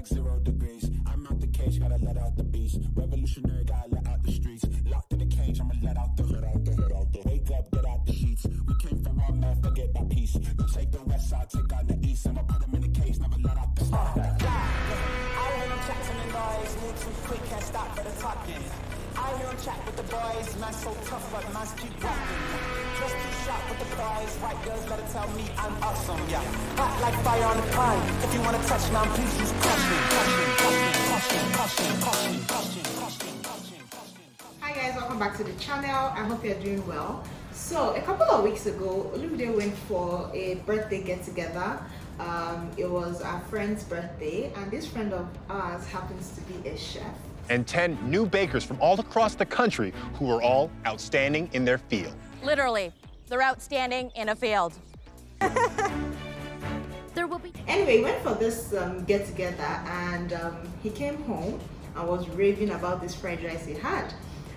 like 0 degrees. I'm out the cage, gotta let out the beast. Revolutionary, gotta let out the streets. Locked in the cage, I'ma let out the head out the wake up, get out the sheets. We came for one man, forget that peace. You take the west side, take out the east. I'ma put them in the cage, never let out the start. I hear them chat to the noise, move too quick, can't stop for the talking. I hear them chat with the boys, man so tough, but man's keep rocking. Just too sharp with the prize, white girls better tell me I'm awesome, yeah. Hot like fire on the pine, if you wanna touch me, please use caution. Hi guys, welcome back to the channel. I hope you're doing well. So a couple of weeks ago, Olumide went for a birthday get together. It was our friend's birthday, and this friend of ours happens to be a chef. And 10 new bakers from all across the country who are all outstanding in their field. Literally, they're outstanding in a field. There will be. Anyway, he went for this get together, and he came home and was raving about this fried rice he had.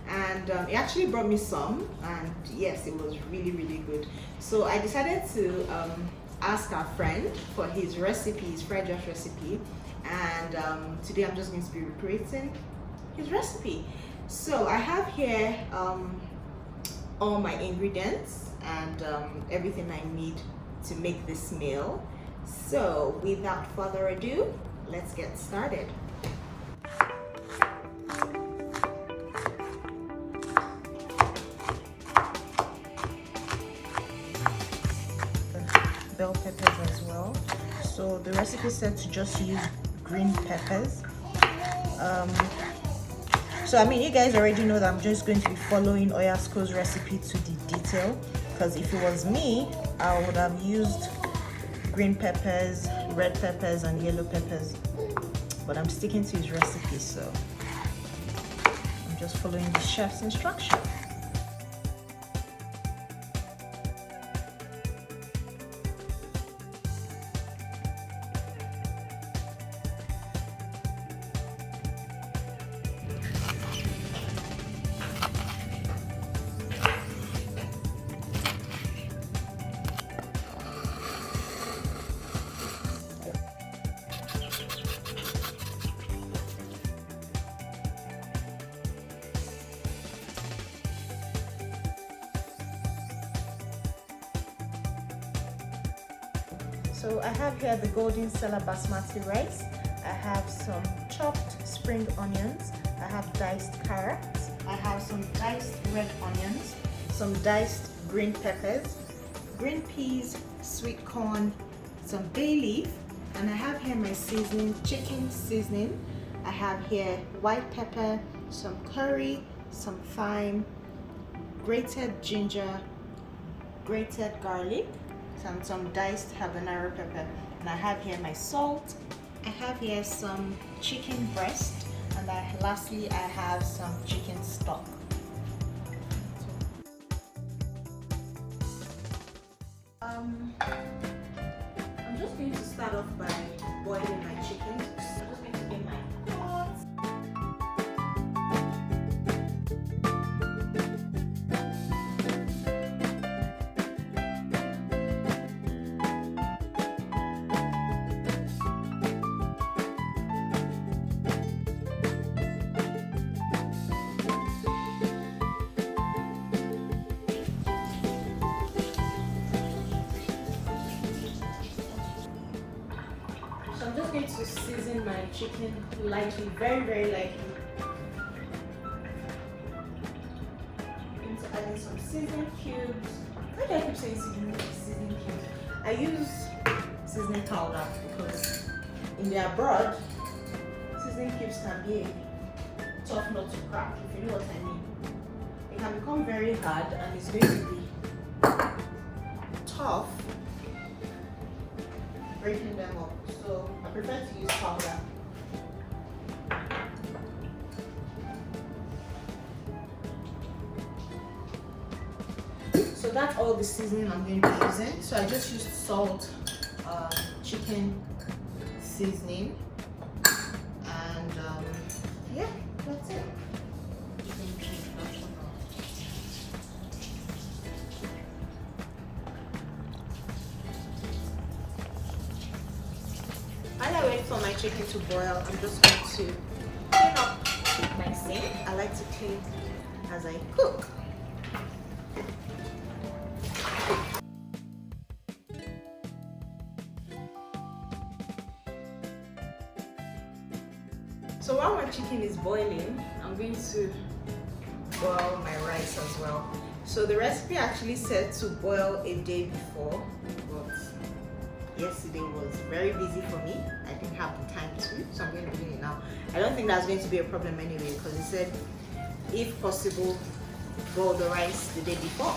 And he actually brought me some, and yes, it was really good. So I decided to ask our friend for his recipe, his fried rice recipe, and today I'm just going to be recreating his recipe. So I have here all my ingredients and everything I need to make this meal. So without further ado, let's get started. Bell peppers as well. So the recipe said to just use green peppers. So I mean, you guys already know that I'm just going to be following Oyasko's recipe to the detail, because if it was me, I would have used green peppers, red peppers, and yellow peppers, but I'm sticking to his recipe, so I'm just following the chef's instruction. So I have here the golden sella basmati rice. I have some chopped spring onions. I have diced carrots. I have some diced red onions, some diced green peppers, green peas, sweet corn, some bay leaf, and I have here my seasoning, chicken seasoning. I have here white pepper, some curry, some thyme, grated ginger, grated garlic, some diced habanero pepper, and I have here my salt. I have here some chicken breast, and lastly I have some chicken stock. I'm just going to start off by boiling my chicken. I'm just going to get my pot. So I'm just going to season my chicken lightly, very lightly. I'm going to add in some seasoning cubes. Why do I keep saying seasoning cubes? I use seasoning powder because in the abroad, seasoning cubes can be tough not to crack, if you know what I mean. It can become very hard and it's going to be tough breaking them up, so I prefer to use powder. So that's all the seasoning I'm going to be using. So I just used salt, chicken seasoning, and yeah, that's it. While I wait wait for my chicken to boil, I'm just going to clean up my sink. I like to clean as I cook. So while my chicken is boiling, I'm going to boil my rice as well. So the recipe actually said to boil a day before, but yesterday was very busy for me. I didn't have the time to, so I'm going to be doing it now. I don't think that's going to be a problem anyway, because it said, if possible, boil the rice the day before.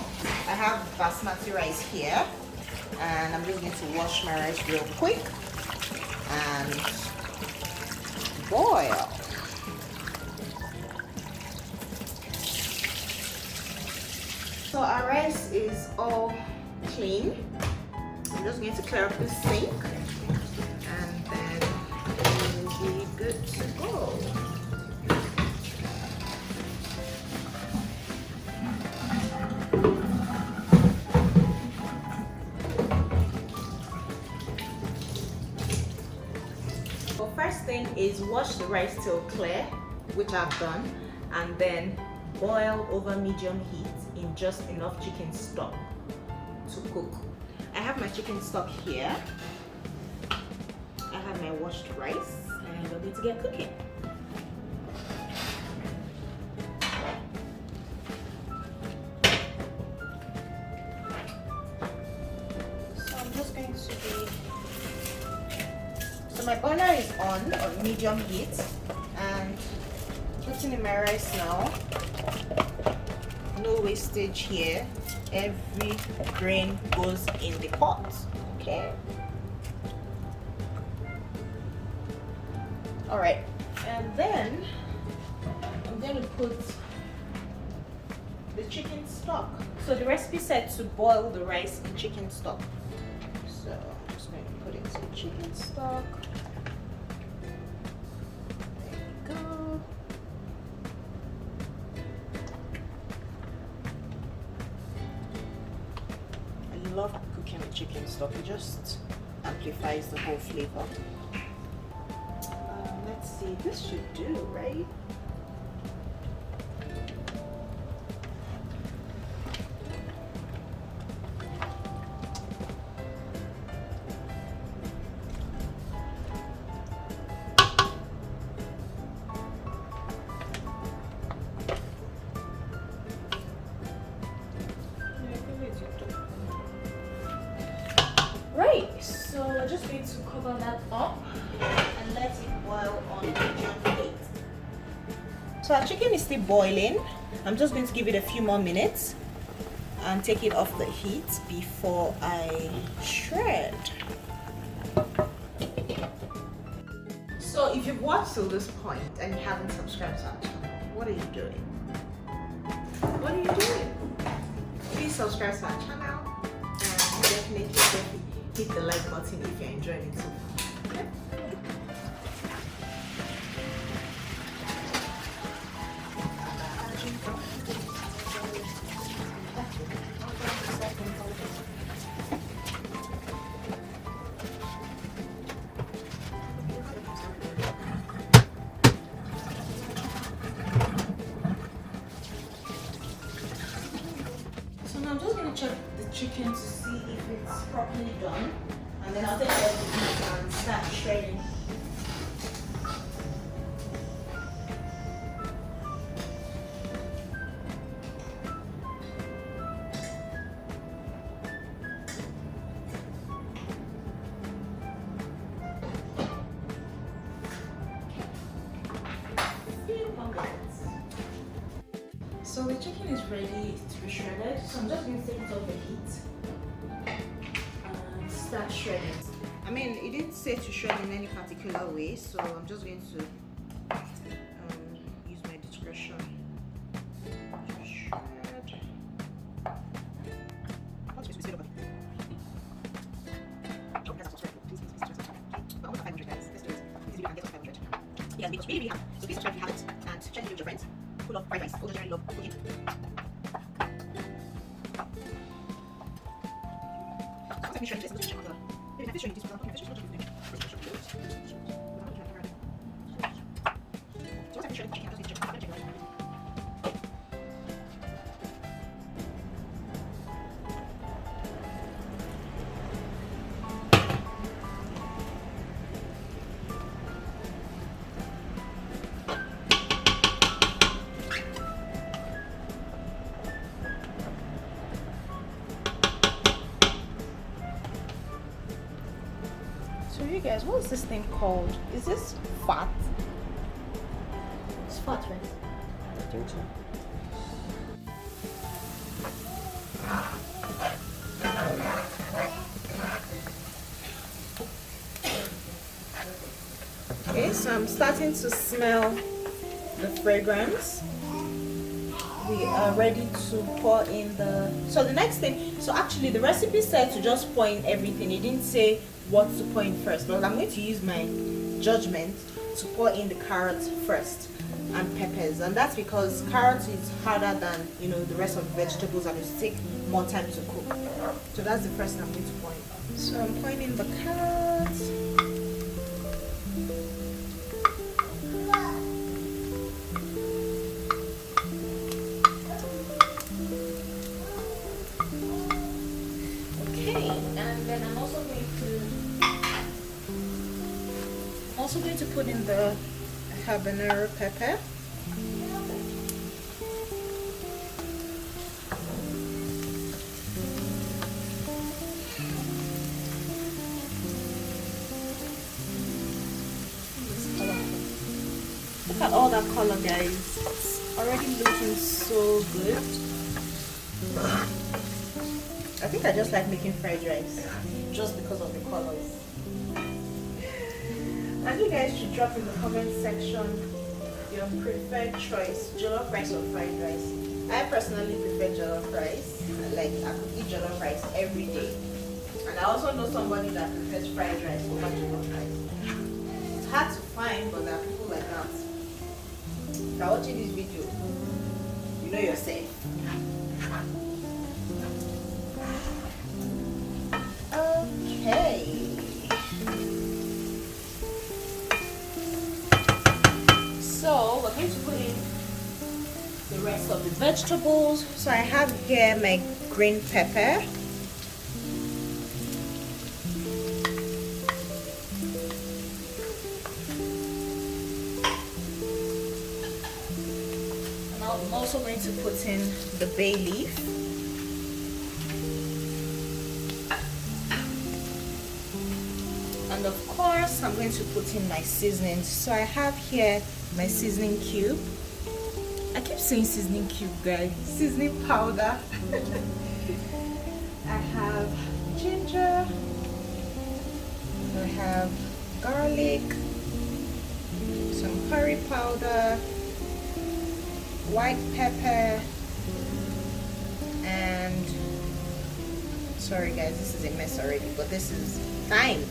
I have basmati rice here, and I'm just going to wash my rice real quick and boil. So our rice is all clean. I'm just going to clear up the sink and then it will be good to go. So first thing is wash the rice till clear, which I've done, and then boil over medium heat in just enough chicken stock to cook. I have my chicken stock here. I have my washed rice, and we're going to get cooking. So I'm just going to be... So my burner is on medium heat, and putting in my rice now. No wastage here. Every grain goes in the pot. Okay. All right, and then I'm going to put the chicken stock. So the recipe said to boil the rice in chicken stock. So I'm just going to put it in chicken stock. There you go. I love cooking with chicken stock. It just amplifies the whole flavor. Let's see, this should do, right? Right, so we're just going to cover that up and let it boil on medium heat. So our chicken is still boiling. I'm just going to give it a few more minutes and take it off the heat before I shred. So if you've watched till this point and you haven't subscribed to our channel, what are you doing? What are you doing? Please subscribe to our channel and definitely hit the like button if you're enjoying it so far. Okay? So now I'm just going to check the chicken to see if it's properly done, and then I'll take it off the heat and start shredding. So the chicken is ready to be shredded, so I'm just going to take it off the heat and start shredding. I mean, it didn't say to shred in any particular way, so I'm just going to use my discretion to shred. Yeah, it's really hard. So please subscribe if you haven't, and share it with your friends who love fried rice, who generally love cooking. So once I finish shredding this, I'm going to check out the... Maybe I finish shredding this without putting fish, it's not just So you guys, what's this thing called? Is this fat? It's fat, right? I think so. Okay, so I'm starting to smell the fragrance. We are ready to pour in the... So the next thing, so actually the recipe said to just pour in everything. It didn't say what to pour in first, but I'm going to use my judgment to pour in the carrots first and peppers, and that's because carrots is harder than, you know, the rest of the vegetables and it will take more time to cook. So that's the first thing I'm going to pour in. So I'm pouring in the carrots. Okay, and then I'm also going to put in the habanero pepper. Look at all that color, guys. It's already looking so good. I think I just like making fried rice just because of the colors. And you guys should drop in the comment section your preferred choice, jollof rice or fried rice. I personally prefer jollof rice. I could eat jollof rice every day. And I also know somebody that prefers fried rice over jollof rice. It's hard to find, but there are people like that. If you're watching this video, you know yourself. Okay. So we're going to put in the rest of the vegetables. So I have here my green pepper. And I'm also going to put in the bay leaf. And of course, I'm going to put in my seasonings. So I have here my seasoning cube. I keep saying seasoning cube, guys. Seasoning powder. I have ginger. I have garlic. Some curry powder. White pepper. And sorry guys, this is a mess already, but this is thyme.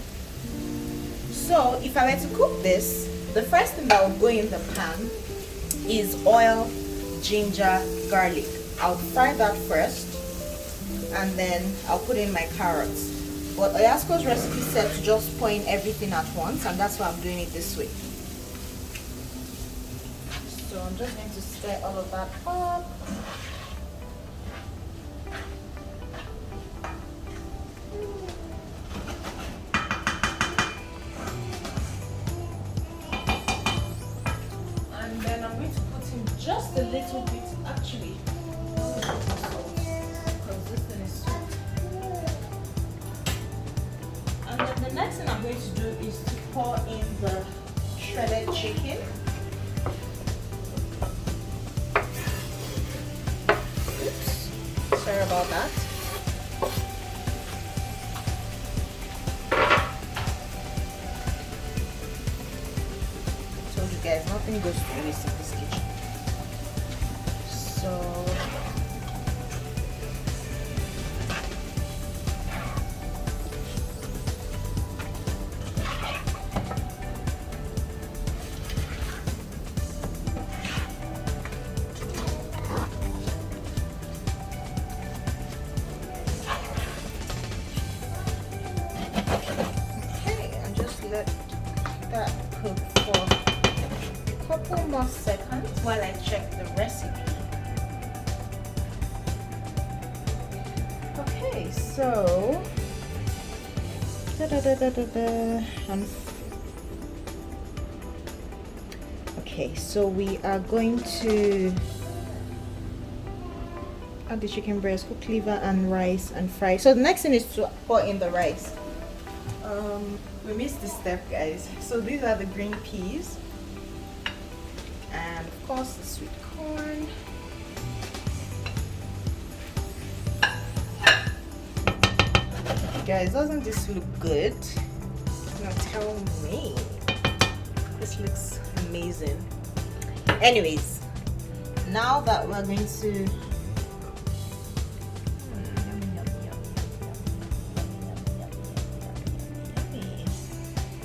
So if I were to cook this, the first thing that will go in the pan is oil, ginger, garlic. I'll fry that first and then I'll put in my carrots. But Oyasko's recipe said to just pour in everything at once, and that's why I'm doing it this way. So I'm just going to stir all of that up. Just a little bit, actually, because this thing is sweet. And then the next thing I'm going to do is to pour in the shredded chicken. Oops, sorry about that. I told you guys, nothing goes to waste in this kitchen. So okay, and just let that cook for a couple more seconds while I check the recipe. Okay, so okay, so we are going to add the chicken breast, cook liver and rice and fry. So the next thing is to pour in the rice. We missed this step, guys. So these are the green peas and of course the sweet corn. Guys, doesn't this look good? Now tell me. This looks amazing. Anyways, now that we're going to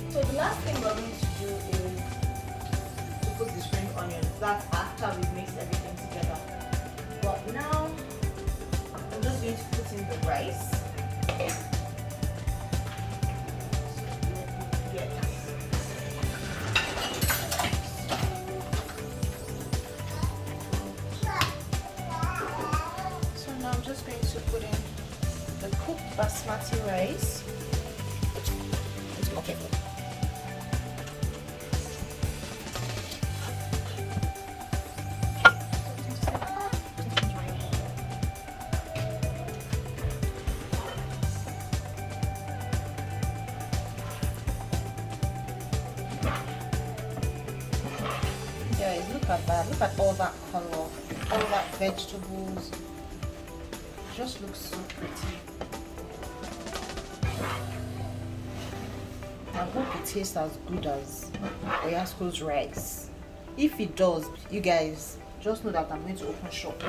so the last thing we're going to do is to put the spring onions. That's after we've mixed everything together. But now I'm just going to put in the rice. Basmati rice. Okay. Guys, look at that. Look at all that color, all that vegetables. It just looks so pretty. I hope it tastes as good as Oyasco's rice. If it does, you guys just know that I'm going to open shop.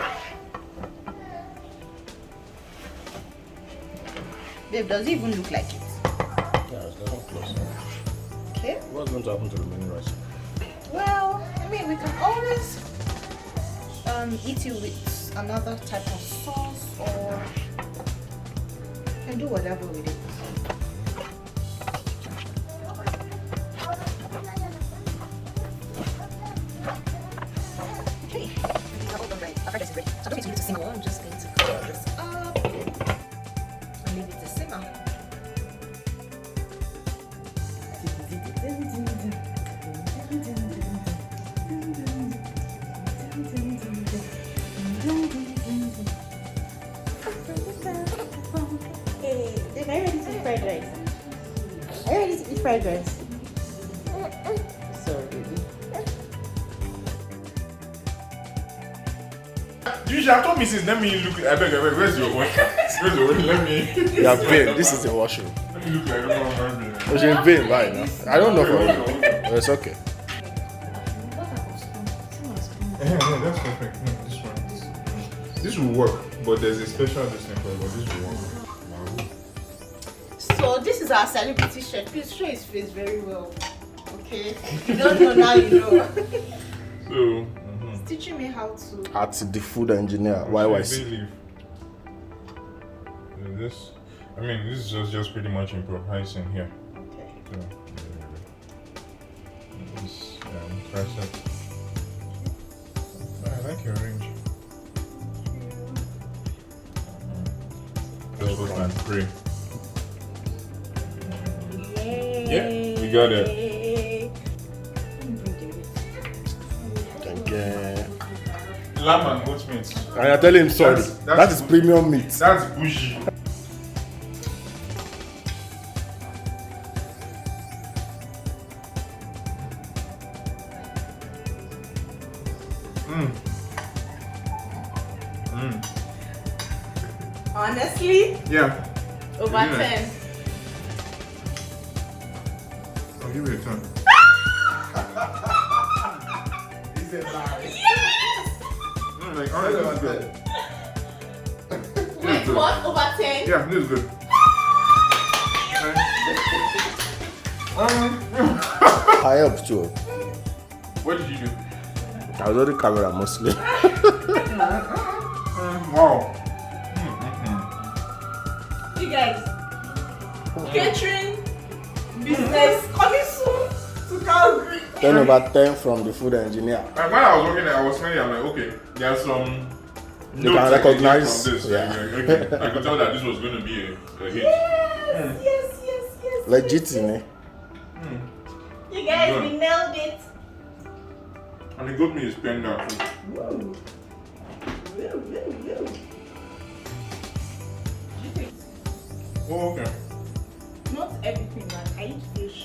Babe, does it even look like it? Yeah, it's not close. Okay. What's going to happen to the remaining rice? Well, I mean, we can always eat it with another type of sauce, or you can do whatever with it. I'm just going to cover this up and leave it to simmer. Hey, are you ready to eat fried rice? Are you ready to eat fried rice? Sorry, baby. You should have told me since. Let me look. I beg, where's your wash? Where's your wash? Let me. Yeah, babe, this is the washroom. Let me look like I don't remember. It's in vain right now. I don't know for you. But it's okay. Yeah, that's perfect. No, this one. This will work, but there's a special thing for it, but this will work. So this is our celebrity chef. Please show his face very well. Okay? If you don't know now, you know. So, He's teaching me how to. At the food engineer, YYC. This, I mean, this is just pretty much improvising here. Okay. So, this tricep. I like your range. Just put my three. Yay. Yeah, we got it. Thank you. Lamb and goat meat. And you're telling him sorry. That's That is premium meat. That's bougie. Honestly, Yeah. over Yeah. 10. I'll give it a turn. Like, honestly, this is good. Wait, what? Over 10? Yeah, this is good. I helped too. What did you do? I was on the camera mostly. Wow. You guys, catering business coming soon to Calgary. 10/10 from the food engineer. And when I was working there, I was smelling. I'm like, okay, there's some. They can recognize. From this. Yeah. Okay. I could tell that this was going to be a hit. Yes. Legit, eh? You guys, we nailed it. And the goat meat is tender too. Oh, okay. Not everything, man. I eat fish,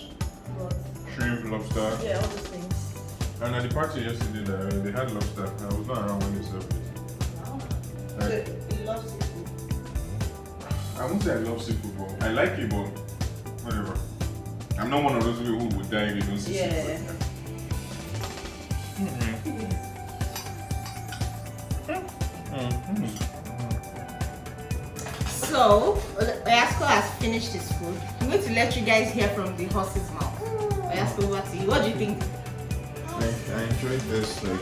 but Shrimp, lobster. yeah, all those things. And at the party yesterday, they had lobster. I was not around when they served it. Wow. Right. So you love seafood. I won't say I love seafood, but I like it, but whatever. I'm not one of those people who would die if they don't see seafood. So, Oyasco has finished his food. I'm going to let you guys hear from the horse's mouth. Oyasco, over to you. What do you think? I enjoyed this like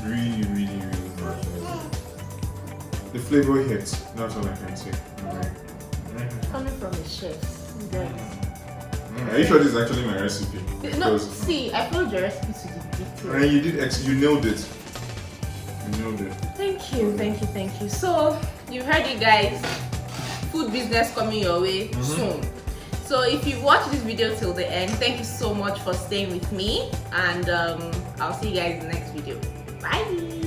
really much. The flavor hits. That's all I can say. Coming from a chef. Are you sure this is actually my recipe? No, see, I followed your recipe to the detail. And you did. You nailed it. You nailed it. Thank you. So, you've heard it, guys. Food business coming your way soon. So if you watch this video till the end, thank you so much for staying with me, and I'll see you guys in the next video. Bye.